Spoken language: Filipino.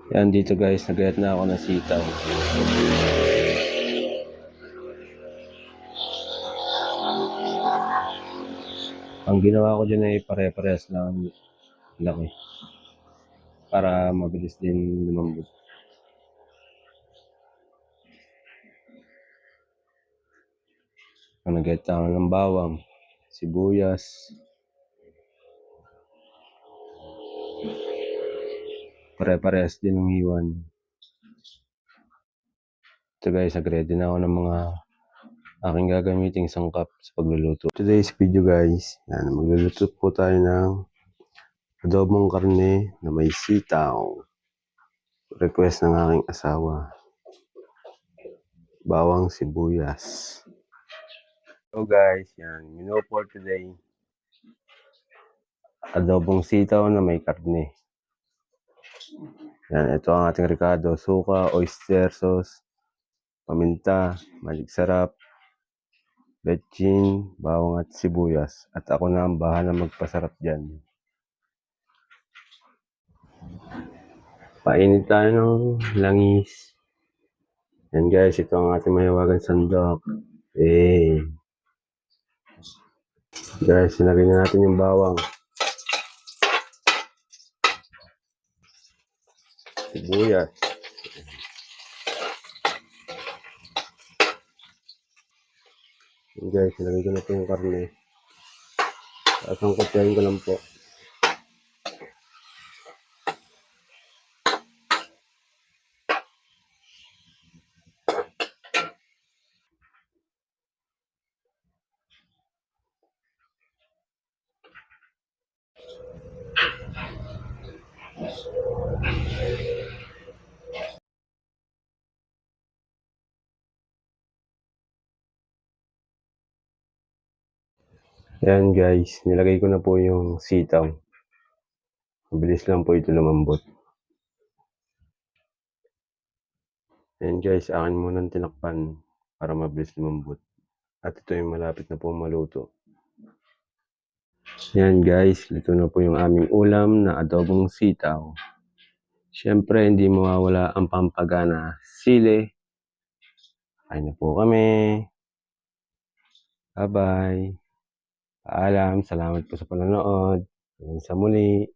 Yan dito guys, nagayat na ako ng sitaw. Ang ginawa ko dyan ay pare-parehas lang laki para mabilis din lumambot. Nagayat ako ng bawang, sibuyas, pare-parehas din ng iwan. Ito guys, nag-ready na ako ng mga aking gagamiting sangkap sa pagluluto. Today's video guys, yan, magluluto po tayo ng adobong karne na may sitaw. Request ng aking asawa. Bawang, sibuyas. So guys, yan, menu for today. Adobong sitaw na may karne. Yan, ito ang ating ricado. Suka, oyster sauce, paminta, magic sarap, betchin, bawang at sibuyas. At ako na ang bahala magpasarap dyan. Painit tayo ng langis. Yan guys, ito ang ating mahiwagang sandok. Guys, sinagay na natin yung bawang. Sibuyas. Yan guys, sinagay ko na po yung karne. At ang kutyahin ko lang po. Yan guys, nilagay ko na po yung sitaw. Mabilis lang po ito lumambot. Yan guys, akin munang tinakpan para mabilis lumambot. At ito yung malapit na po maluto. Yan guys, luto na po yung aming ulam na adobong sitaw. Siyempre, hindi mawawala ang pampagana, sili. Kain na po kami. Bye-bye. Paalam, salamat po sa panonood. Hanggang sa muli.